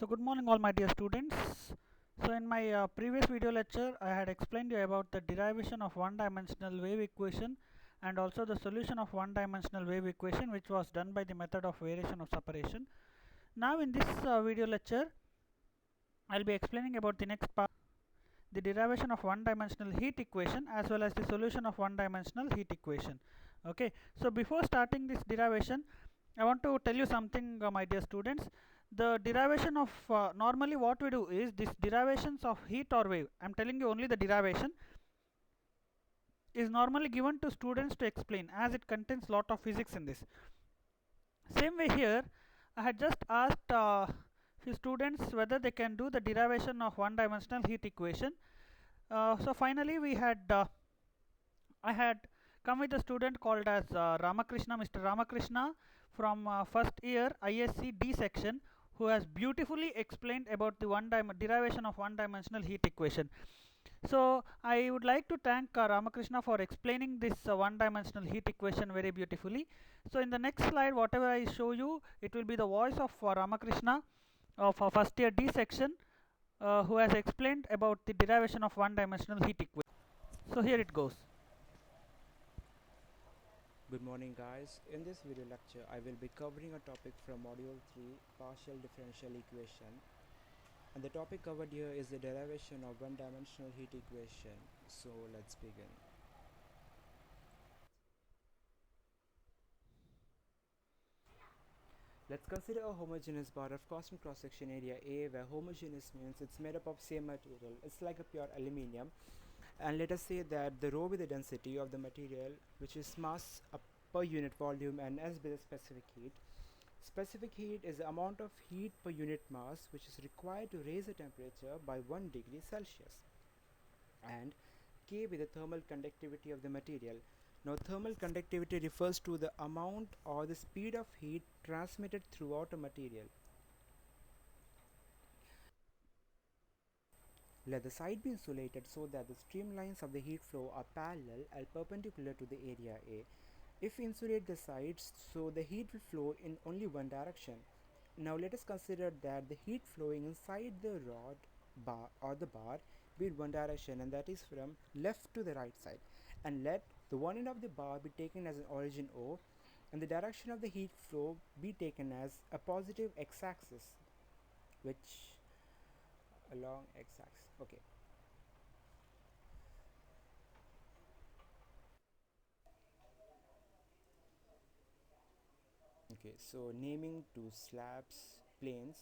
So good morning all my dear students. So in my previous video lecture I had explained you about the derivation of one dimensional wave equation and also the solution of one dimensional wave equation, which was done by the method of variation of separation. Now in this video lecture I'll be explaining about the next part, the derivation of one dimensional heat equation as well as the solution of one dimensional heat equation. Okay, so before starting this derivation I want to tell you something, my dear students. The derivation of normally what we do is this derivations of heat or wave, I'm telling you only the derivation, is normally given to students to explain, as it contains lot of physics in this. Same way here, I had just asked few students whether they can do the derivation of one dimensional heat equation. So finally we had I had come with a student called as Ramakrishna, Mr. Ramakrishna from first year ISC D section, who has beautifully explained about the derivation of one dimensional heat equation. So I would like to thank Ramakrishna for explaining this one dimensional heat equation very beautifully. So in the next slide, whatever I show you, it will be the voice of Ramakrishna of first year D section, who has explained about the derivation of one dimensional heat equation. So here it goes. Good morning guys. In this video lecture I will be covering a topic from module 3, partial differential equation, and the topic covered here is the derivation of one dimensional heat equation. So let's begin. Let's consider a homogeneous bar of constant cross section area A, where homogeneous means it's made up of same material. It's like a pure aluminium, and let us say that the rho be the density of the material, which is mass per unit volume, and S be the specific heat. Specific heat is the amount of heat per unit mass which is required to raise the temperature by 1 degree Celsius, and K be the thermal conductivity of the material. Now thermal conductivity refers to the amount or the speed of heat transmitted throughout a material. Let the side be insulated so that the streamlines of the heat flow are parallel and perpendicular to the area A. If we insulate the sides, so the heat will flow in only one direction. Now let us consider that the heat flowing inside the rod bar or the bar be in one direction, and that is from left to the right side, and let the one end of the bar be taken as an origin O, and the direction of the heat flow be taken as a positive x-axis, which along x-axis. Okay, so naming to slabs planes,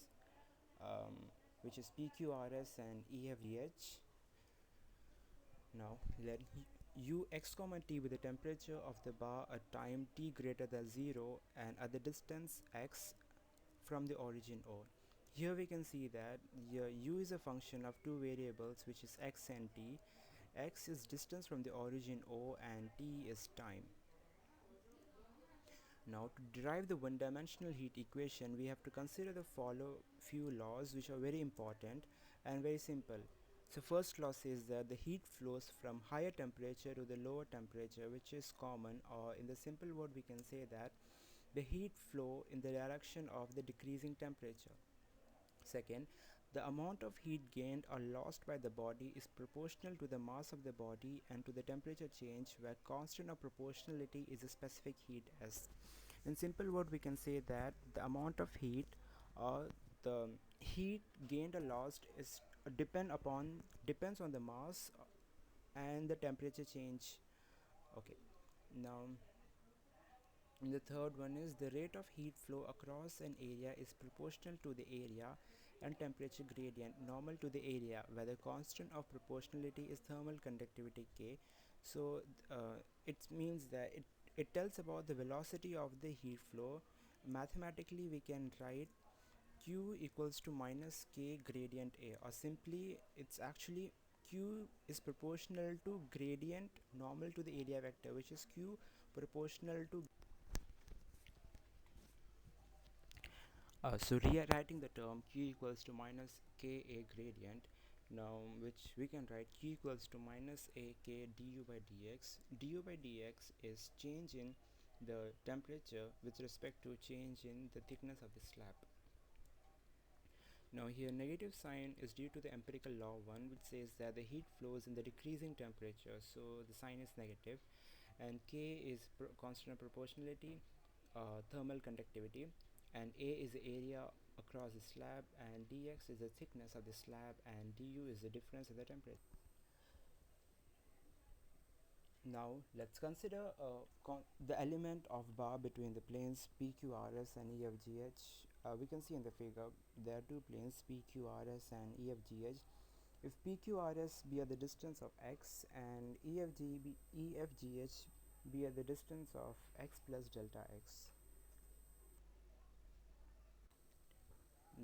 which is PQRS and EFGH. Now let u x comma t be the temperature of the bar at time t greater than 0 and at the distance x from the origin O. Here we can see that u is a function of two variables, which is x and t. X is distance from the origin O and t is time. Now to derive the one-dimensional heat equation, we have to consider the follow few laws, which are very important and very simple. So first law says that the heat flows from higher temperature to the lower temperature, which is common, or in the simple word we can say that the heat flow in the direction of the decreasing temperature. Second, the amount of heat gained or lost by the body is proportional to the mass of the body and to the temperature change, where constant of proportionality is the specific heat S. In simple word, we can say that the amount of heat or the heat gained or lost is depends on the mass and the temperature change. Okay, now the third one is the rate of heat flow across an area is proportional to the area and temperature gradient normal to the area, where the constant of proportionality is thermal conductivity K. So it means that it tells about the velocity of the heat flow. Mathematically we can write q equals to minus k gradient A, or simply it's actually q is proportional to gradient normal to the area vector, which is q proportional to so rewriting the term q equals to minus ka gradient, now which we can write q equals to minus ak du by dx. Du by dx is change in the temperature with respect to change in the thickness of the slab. Now here negative sign is due to the empirical law 1, which says that the heat flows in the decreasing temperature, so the sign is negative. And K is constant of proportionality, thermal conductivity, and A is the area across the slab, and dx is the thickness of the slab, and du is the difference in the temperature. Now let's consider the element of bar between the planes PQRS and EFGH. We can see in the figure there are two planes PQRS and EFGH. If PQRS be at the distance of x and EFGH be at the distance of x plus delta x.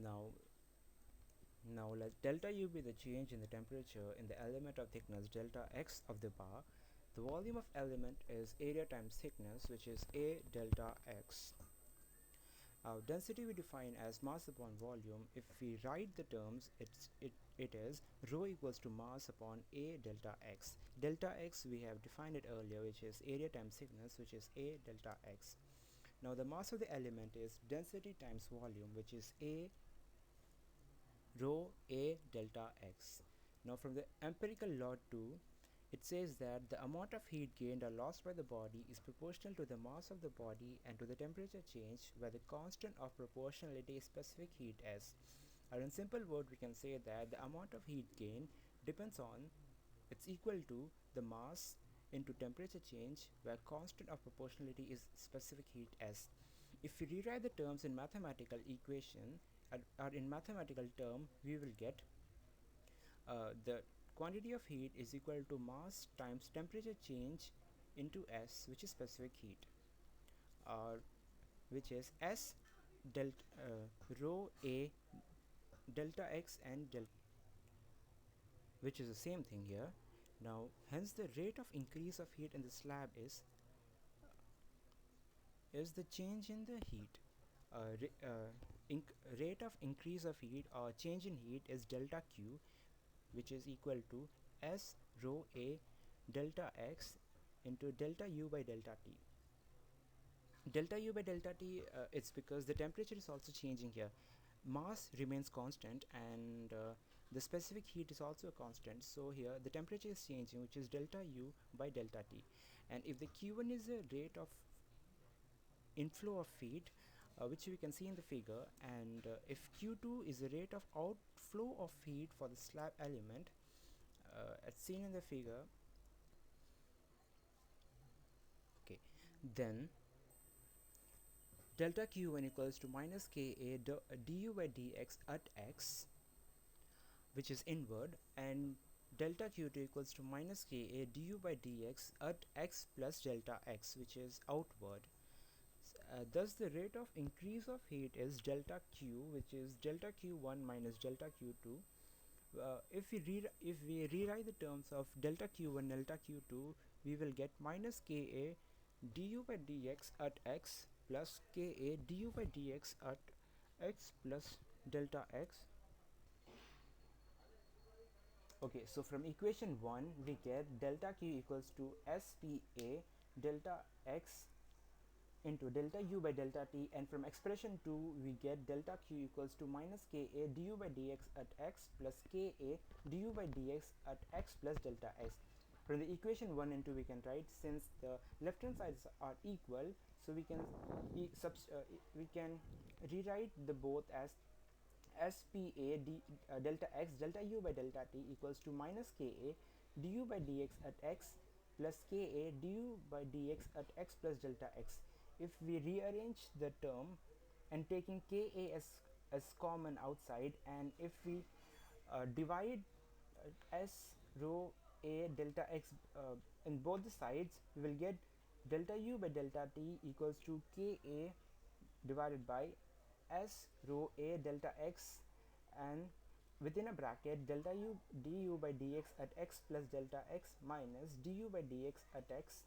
Now let delta U be the change in the temperature in the element of thickness delta x of the bar. The volume of element is area times thickness, which is A delta x. Our density we define as mass upon volume. If we write the terms, it is rho equals to mass upon A delta x. Delta x we have defined it earlier, which is area times thickness, which is A delta x. Now the mass of the element is density times volume, which is A rho A delta x. Now from the empirical law 2, it says that the amount of heat gained or lost by the body is proportional to the mass of the body and to the temperature change, where the constant of proportionality is specific heat S. Or in simple word, we can say that the amount of heat gain depends on, it's equal to the mass into temperature change, where constant of proportionality is specific heat S. If we rewrite the terms in mathematical equation or in mathematical term, we will get the quantity of heat is equal to mass times temperature change into S, which is specific heat, or which is S rho A delta x and delta, which is the same thing here. Now hence the rate of increase of heat in the slab is the change in the heat. Rate of increase of heat or change in heat is delta Q, which is equal to S rho A delta x into delta U by delta T. Delta U by delta T, it's because the temperature is also changing here. Mass remains constant, and the specific heat is also a constant, so here the temperature is changing, which is delta U by delta T. And if the Q1 is the rate of inflow of heat, which we can see in the figure, and if Q2 is the rate of outflow of heat for the slab element, as seen in the figure, okay, then delta Q1 equals to minus Ka du by dx at x, which is inward, and delta Q2 equals to minus Ka du by dx at x plus delta x, which is outward. Thus the rate of increase of heat is delta Q, which is delta Q1 minus delta Q2. If we rewrite the terms of delta Q1 delta Q2, we will get minus Ka du by dx at x plus Ka du by dx at x plus delta x. Okay, so from equation 1 we get delta Q equals to SPA delta x into delta U by delta T, and from expression 2 we get delta Q equals to minus Ka du by dx at x plus Ka du by dx at x plus delta x. From the equation 1 and 2 we can write, since the left hand sides are equal, so we can rewrite the both as SPA delta x delta U by delta T equals to minus Ka du by dx at x plus Ka du by dx at x plus delta x. If we rearrange the term and taking Ka as common outside, and if we divide S rho A delta x in both the sides, we will get delta U by delta T equals to Ka divided by S rho A delta x, and within a bracket delta U du by dx at x plus delta x minus du by dx at x.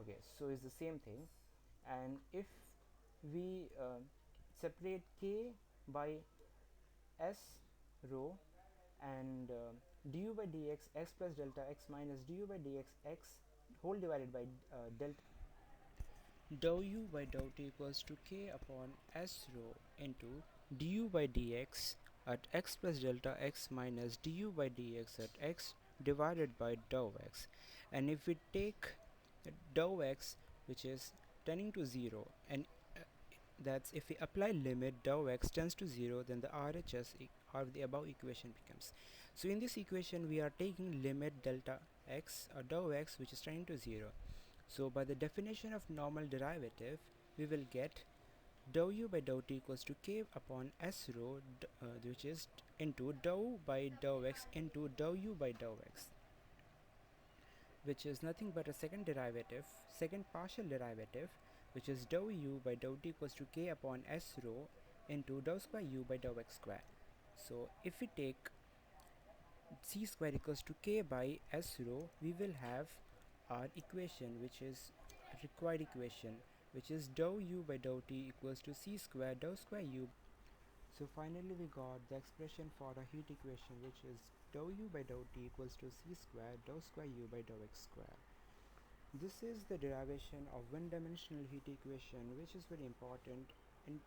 Okay, so it's the same thing, and if we separate K by S rho and du by dx x plus delta x minus du by dx x whole divided by delta dou U by dou T equals to K upon S rho into du by dx at x plus delta x minus du by dx at x divided by dou x. And if we take dou x, which is tending to 0, and that's if we apply limit dou x tends to 0, then the RHS of the above equation becomes. So in this equation we are taking limit delta x or dou x which is tending to 0. So by the definition of normal derivative, we will get dou u by dou t equals to k upon s rho which is into dou by dou x into dou u by dou x, which is nothing but a second partial derivative, which is dou u by dou t equals to k upon s rho into dou square u by dou x square. So if we take c square equals to k by s rho, we will have our equation, which is required equation, which is dou u by dou t equals to c square dou square u. So finally we got the expression for a heat equation, which is dou u by dou t equals to c square dou square u by dou x square. This is the derivation of one-dimensional heat equation, which is very important in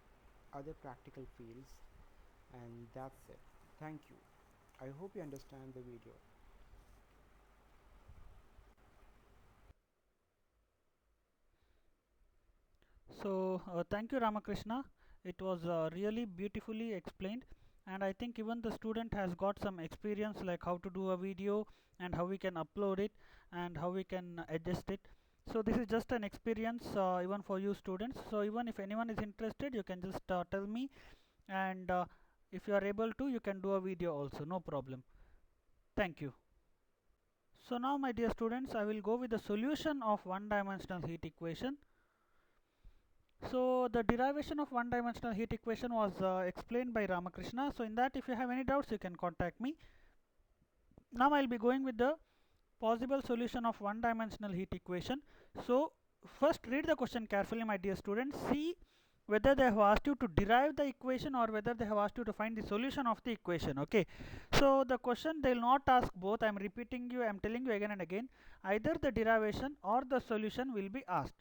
other practical fields. And that's it. Thank you. I hope you understand the video. So thank you, Ramakrishna. It was really beautifully explained, and I think even the student has got some experience like how to do a video and how we can upload it and how we can adjust it. So this is just an experience even for you students. So even if anyone is interested, you can just tell me, and if you are able to, you can do a video also, no problem. Thank you. So now, my dear students, I will go with the solution of one-dimensional heat equation. So the derivation of one-dimensional heat equation was explained by Ramakrishna. So in that, if you have any doubts, you can contact me. Now I'll be going with the possible solution of one-dimensional heat equation. So first read the question carefully, my dear students. See whether they have asked you to derive the equation or whether they have asked you to find the solution of the equation. Okay, so the question, they will not ask both. I am repeating you, I am telling you again and again, either the derivation or the solution will be asked.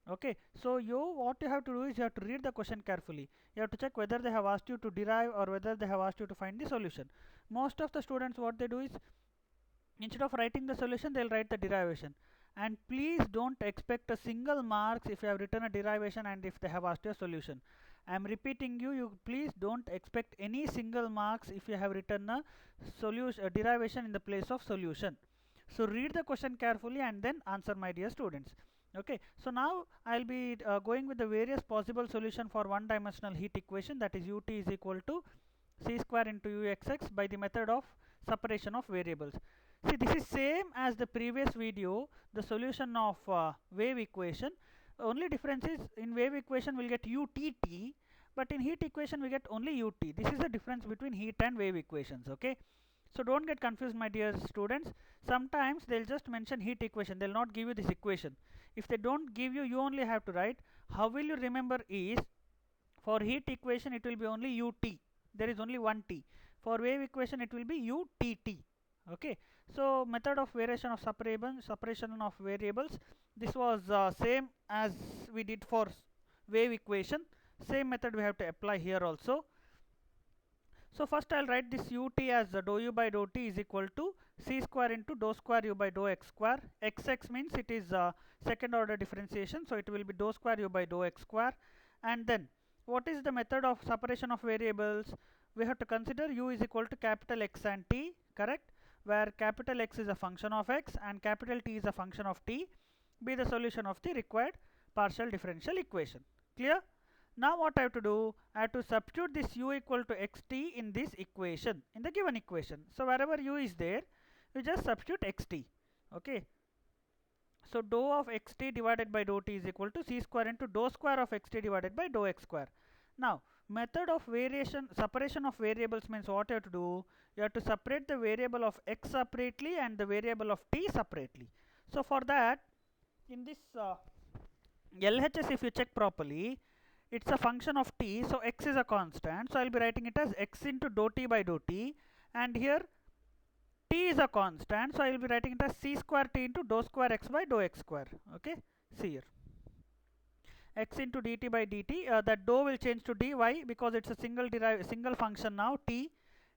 Okay, so what you have to do is you have to read the question carefully. You have to check whether they have asked you to derive or whether they have asked you to find the solution. Most of the students, what they do is, instead of writing the solution, they'll write the derivation. And please don't expect a single marks if you have written a derivation and if they have asked you a solution. I am repeating you, please don't expect any single marks if you have written a solution, a derivation in the place of solution. So read the question carefully and then answer, my dear students. Okay, so now I'll be going with the various possible solution for one-dimensional heat equation, that is ut is equal to c square into uxx by the method of separation of variables. See, this is same as the previous video, the solution of wave equation. Only difference is, in wave equation we'll get utt, but in heat equation we get only ut. This is the difference between heat and wave equations. Okay, so don't get confused, my dear students. Sometimes they'll just mention heat equation, they'll not give you this equation. If they don't give you, you only have to write. How will you remember is, for heat equation it will be only ut, there is only one t. For wave equation it will be utt. Okay, so method of variation of separation of variables, this was same as we did for wave equation. Same method we have to apply here also. So first I'll write this ut as dou u by dou t is equal to c square into dou square u by dou x square. Xx means it is second order differentiation, so it will be dou square u by dou x square. And then what is the method of separation of variables? We have to consider u is equal to capital X and t, correct, where capital X is a function of x and capital T is a function of t, be the solution of the required partial differential equation. Clear? Now what I have to do, I have to substitute this u equal to xt in this equation, in the given equation. So wherever u is there, you just substitute xt. Okay, so dou of xt divided by dou t is equal to c square into dou square of xt divided by dou x square. Now method of separation of variables means what you have to do, you have to separate the variable of x separately and the variable of t separately. So for that, in this LHS, if you check properly, it's a function of t, so x is a constant, so I'll be writing it as x into dou t by dou t, and here t is a constant, so I will be writing it as c square t into dou square x by dou x square. Okay, see here. x into dt by dt. That dou will change to dy because it's a single function now, t.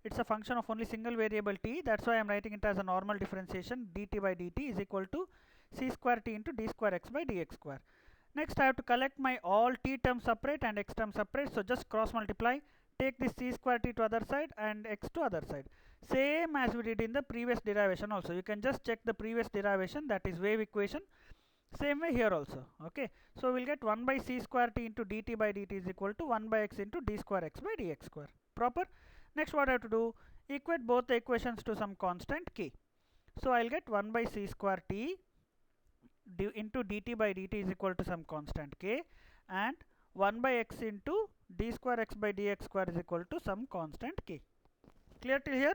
It's a function of only single variable t. That's why I'm writing it as a normal differentiation. dt by dt is equal to c square t into d square x by dx square. Next I have to collect my all t terms separate and x terms separate. So just cross multiply. Take this c square t to other side and x to other side. Same as we did in the previous derivation also. You can just check the previous derivation, that is wave equation. Same way here also. Okay. So we'll get 1 by c square t into dt by dt is equal to 1 by x into d square x by dx square. Proper. Next what I have to do? Equate both the equations to some constant k. So I'll get 1 by c square t into dt by dt is equal to some constant k, and 1 by x into d square x by dx square is equal to some constant k. Clear till here?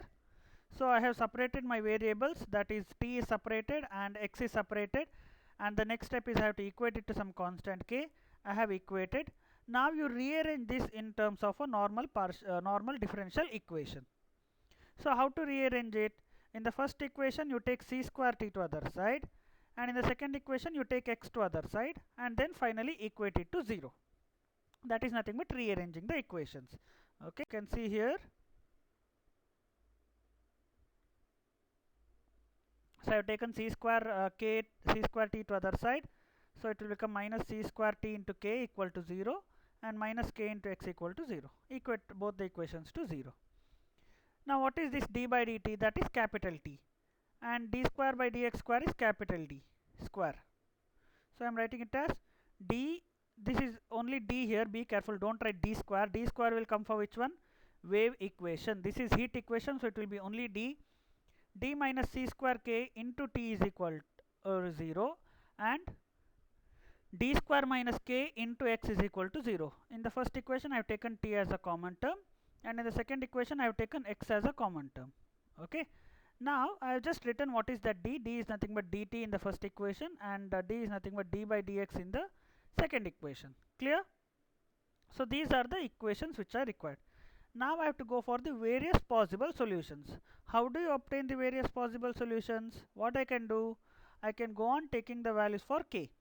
So I have separated my variables, that is t is separated and x is separated, and the next step is I have to equate it to some constant k. I have equated. Now you rearrange this in terms of a normal differential equation. So how to rearrange it? In the first equation you take c square t to other side, and in the second equation you take x to other side, and then finally equate it to 0. That is nothing but rearranging the equations. Okay, you can see here. So I have taken c square t to other side, so it will become minus c square t into k equal to 0 and minus k into x equal to 0. Equate both the equations to 0. Now what is this d by dt? That is capital T, and d square by dx square is capital D square. So I am writing it as d, this is only d here, be careful, don't write d square. D square will come for which one? Wave equation. This is heat equation, so it will be only d minus c square k into t is equal to 0, and d square minus k into x is equal to 0. In the first equation I have taken t as a common term, and in the second equation I have taken x as a common term. Okay. Now I have just written what is that d. D is nothing but dt in the first equation, and d is nothing but d by dx in the second equation. Clear? So these are the equations which are required. Now I have to go for the various possible solutions. How do you obtain the various possible solutions? What I can do? I can go on taking the values for k.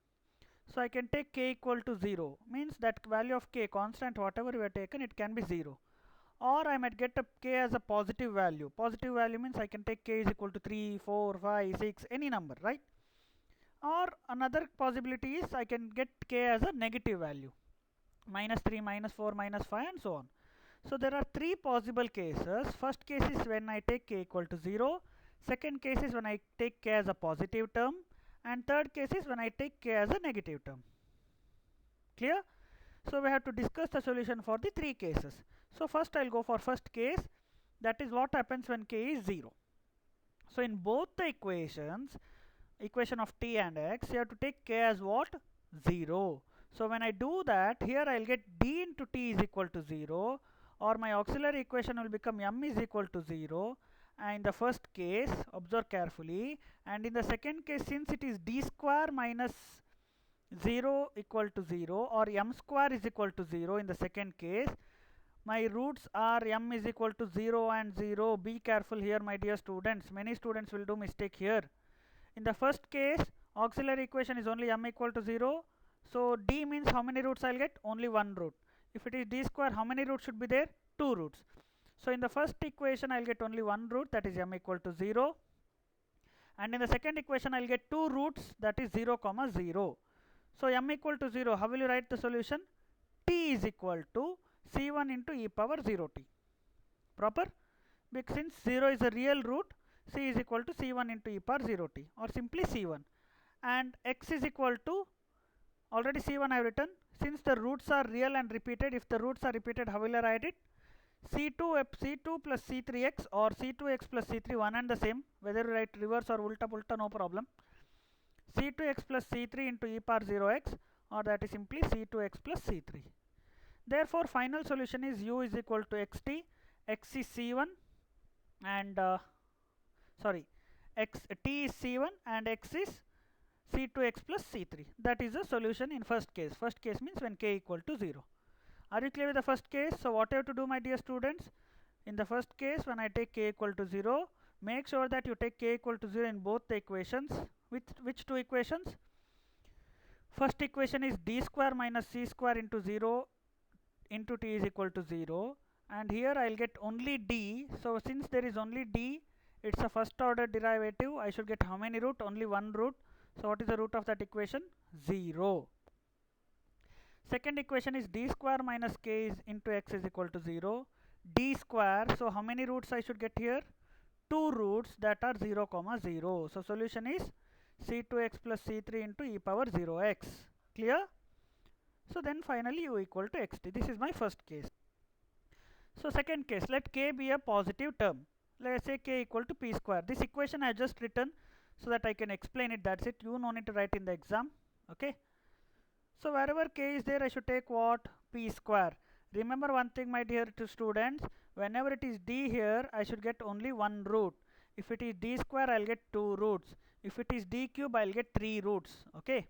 So I can take k equal to 0, means that value of k, constant whatever we have taken, it can be 0. Or I might get a k as a positive value. Positive value means I can take k is equal to 3, 4, 5, 6, any number, right? Or another possibility is I can get k as a negative value, minus 3, minus 4, minus 5, and so on. So there are three possible cases. First case is when I take k equal to 0. Second case is when I take k as a positive term. And third case is when I take k as a negative term. Clear? So we have to discuss the solution for the three cases. So first I'll go for first case, that is what happens when k is 0. So in both the equations, equation of t and x, you have to take k as what? 0. So when I do that, here I'll get d into t is equal to 0, or my auxiliary equation will become m is equal to 0. And in the first case, observe carefully, and in the second case, since it is d square minus 0 equal to 0, or m square is equal to 0 in the second case, my roots are m is equal to 0 and 0. Be careful here, my dear students. Many students will do mistake here. In the first case, auxiliary equation is only m equal to 0. So d means how many roots I'll get? Only one root. If it is d square, how many roots should be there? Two roots. So in the first equation I'll get only one root, that is m equal to 0. And in the second equation I'll get two roots, that is 0, 0. So m equal to 0, how will you write the solution? T is equal to c1 into e power 0t. Proper? Because since 0 is a real root, c is equal to c1 into e power 0t, or simply c1. And x is equal to, already c1 I have written. Since the roots are real and repeated, if the roots are repeated, how will I write it? C2 plus C3x or C2x plus C3, one and the same, whether you write reverse or ulta pulta, no problem. C2x plus C3 into e power 0x, or that is simply C2x plus C3. Therefore final solution is u is equal to xt, x is c1 and t is c1 and x is c2x plus c3. That is the solution in first case. First case means when k equal to 0. Are you clear with the first case? So what I have to do, my dear students? In the first case, when I take k equal to 0, make sure that you take k equal to 0 in both the equations. Which two equations? First equation is d square minus c square into 0 into t is equal to 0, and here I'll get only d. So since there is only d, it's a first order derivative. I should get how many root? Only one root. So what is the root of that equation? 0. Second equation is d square minus k is into x is equal to 0. D square, so how many roots I should get here? Two roots, that are 0 comma 0. So solution is c2x plus c3 into e power 0x. Clear? So then finally u equal to xt. This is my first case. So second case, let k be a positive term. Let us say k equal to p square. This equation I have just written so that I can explain it. That's it. You no need to write in the exam. Okay. So wherever k is there, I should take what? P square. Remember one thing, my dear students. Whenever it is d here, I should get only one root. If it is d square, I'll get two roots. If it is d cube, I'll get three roots. Okay.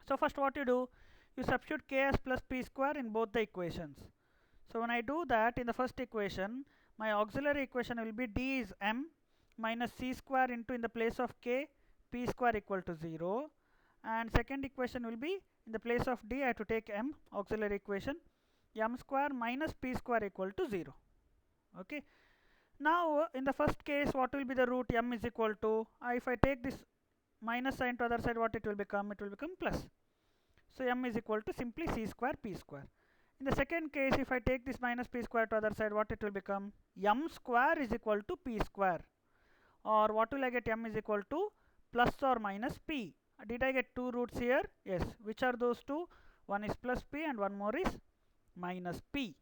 So first what you do? You substitute k as plus p square in both the equations. So when I do that in the first equation, my auxiliary equation will be d is m minus c square into, in the place of k, p square equal to 0. And second equation will be, in the place of d I have to take m, auxiliary equation, m square minus p square equal to 0. Okay. Now in the first case, what will be the root? M is equal to, if I take this minus sign to other side, what it will become? It will become plus. So m is equal to simply c square p square. In the second case, if I take this minus p square to other side, what it will become? M square is equal to p square. Or what will I get? M is equal to plus or minus p. Did I get two roots here? Yes. Which are those two? One is plus p and one more is minus p.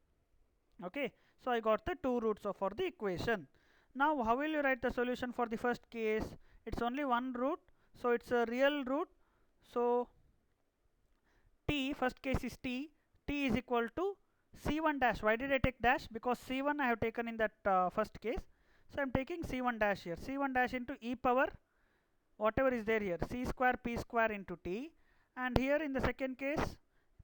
Okay. So I got the two roots for the equation. Now how will you write the solution for the first case? It's only one root. So it's a real root. So t, first case is t. T is equal to c1 dash. Why did I take dash? Because c1 I have taken in that first case. So I am taking c1 dash here. C1 dash into e power whatever is there here, c square p square into t, and here in the second case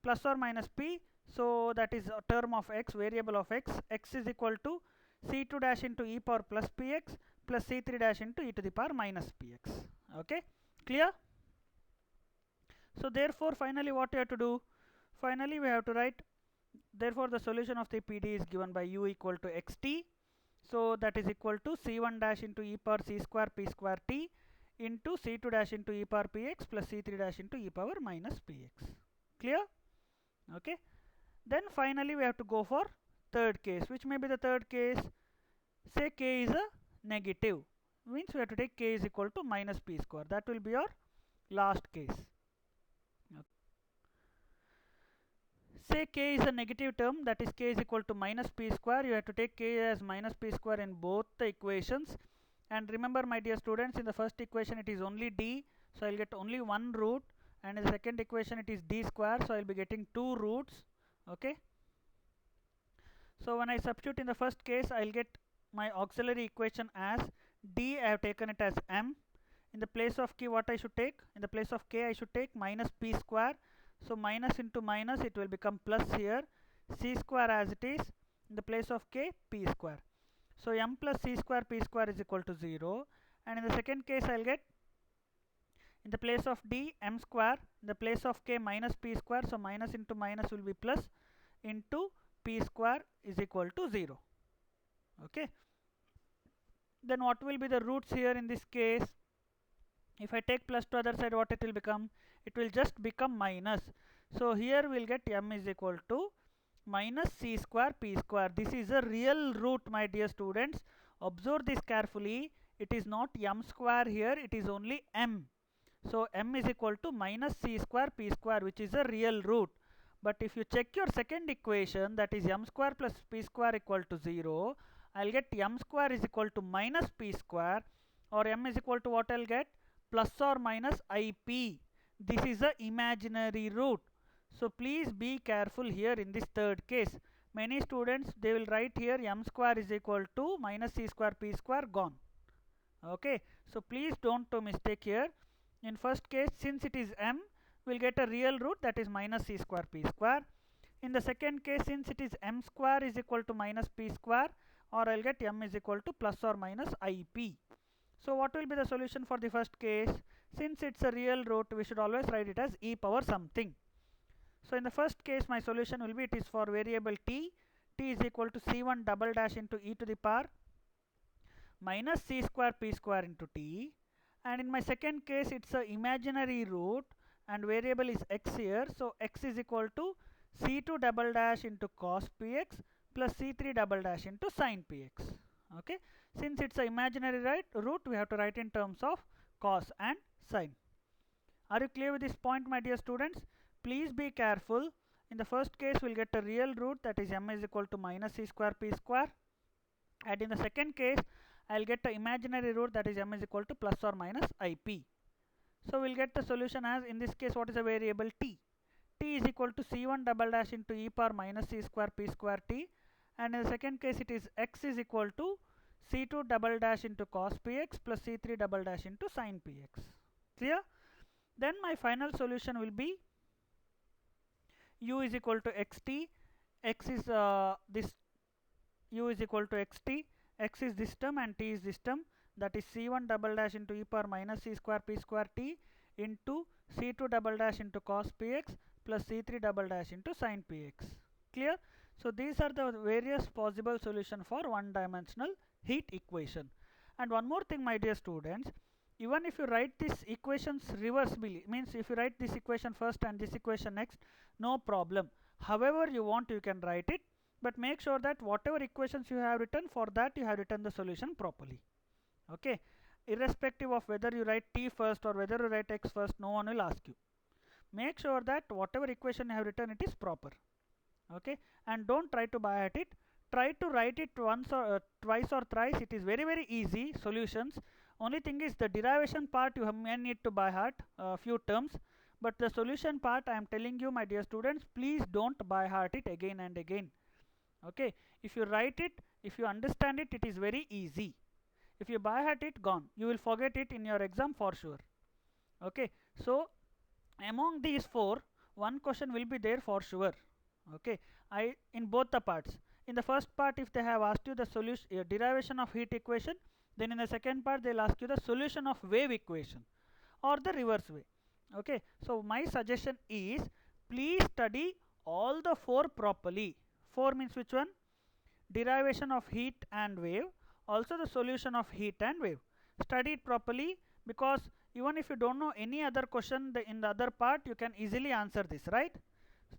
plus or minus p. So that is a term of x, variable of x. X is equal to c2 dash into e power plus px plus c3 dash into e to the power minus px. Okay, clear? So therefore finally what you have to do? Finally we have to write, therefore the solution of the PD is given by u equal to xt. So that is equal to c1 dash into e power c square p square t into c2 dash into e power px plus c3 dash into e power minus px. Clear? Okay. Then finally we have to go for third case. Which may be the third case? Say k is a negative. Means we have to take k is equal to minus p square. That will be your last case. Okay. Say k is a negative term, that is k is equal to minus p square. You have to take k as minus p square in both the equations. And remember my dear students, in the first equation it is only d, so I'll get only one root, and in the second equation it is d square, so I'll be getting two roots. Okay. So when I substitute in the first case, I'll get my auxiliary equation as d, I have taken it as m. In the place of k, what I should take? In the place of k I should take minus p square. So minus into minus, it will become plus here. C square as it is. In the place of k, p square. So m plus c square p square is equal to 0. And in the second case, I'll get, in the place of d, m square. In the place of k, minus p square. So minus into minus will be plus into p square is equal to 0. Okay. Then what will be the roots here in this case? If I take plus to other side, what it will become? It will just become minus. So here we'll get m is equal to minus c square p square. This is a real root, my dear students. Observe this carefully. It is not m square here, it is only m. So m is equal to minus c square p square, which is a real root. But if you check your second equation, that is m square plus p square equal to 0, I'll get m square is equal to minus p square, or m is equal to what I'll get? Plus or minus ip. This is a imaginary root. So please be careful here in this third case. Many students, they will write here m square is equal to minus c square p square, gone. Okay. So please don't mistake here. In first case, since it is m, we'll get a real root, that is minus c square p square. In the second case, since it is m square is equal to minus p square, or I'll get m is equal to plus or minus ip. So what will be the solution for the first case? Since it's a real root, we should always write it as e power something. So in the first case, my solution will be, it is for variable t. T is equal to c1 double dash into e to the power minus c square p square into t. And in my second case, it's a imaginary root and variable is x here. So x is equal to c2 double dash into cos px plus c3 double dash into sin px. Okay, since it's an imaginary root, we have to write in terms of cos and sin. Are you clear with this point, my dear students? Please be careful. In the first case, we'll get a real root, that is m is equal to minus c square p square, and in the second case I'll get an imaginary root, that is m is equal to plus or minus ip. So we'll get the solution as, in this case, what is a variable t? T is equal to c1 double dash into e power minus c square p square t, and in the second case it is x is equal to c2 double dash into cos px plus c3 double dash into sin px. Clear? Then my final solution will be u is equal to xt. X is this, u is equal to xt, x is this term and t is this term, that is c1 double dash into e power minus c square p square t into c2 double dash into cos px plus c3 double dash into sin px. Clear? So these are the various possible solution for one dimensional heat equation. And one more thing, my dear students, even if you write these equations reversibly, means if you write this equation first and this equation next, no problem. However you want, you can write it, but make sure that whatever equations you have written, for that you have written the solution properly. Okay, irrespective of whether you write t first or whether you write x first, no one will ask you. Make sure that whatever equation you have written, it is proper. Okay, and don't try to by heart it. Try to write it once or twice or thrice. It is very easy solutions. Only thing is the derivation part you may need to by heart a few terms, but the solution part, I am telling you, my dear students, please don't by heart it again and again. Okay, if you write it, if you understand it, it is very easy. If you by heart it, gone, you will forget it in your exam for sure. Okay, so among these four, one question will be there for sure. Okay, in both the parts. In the first part, if they have asked you the solution, derivation of heat equation, then in the second part they'll ask you the solution of wave equation or the reverse way. Okay, so my suggestion is, please study all the four properly. Four means which one? Derivation of heat and wave, also the solution of heat and wave. Study it properly, because even if you don't know any other question in the other part, you can easily answer this, right?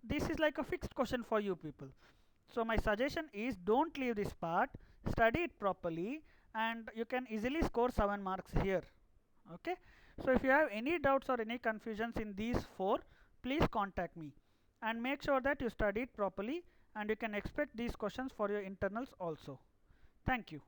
This is like a fixed question for you people. So my suggestion is, don't leave this part, study it properly, and you can easily score 7 marks here. Okay, so if you have any doubts or any confusions in these four, please contact me, and make sure that you study it properly, and you can expect these questions for your internals also. Thank you.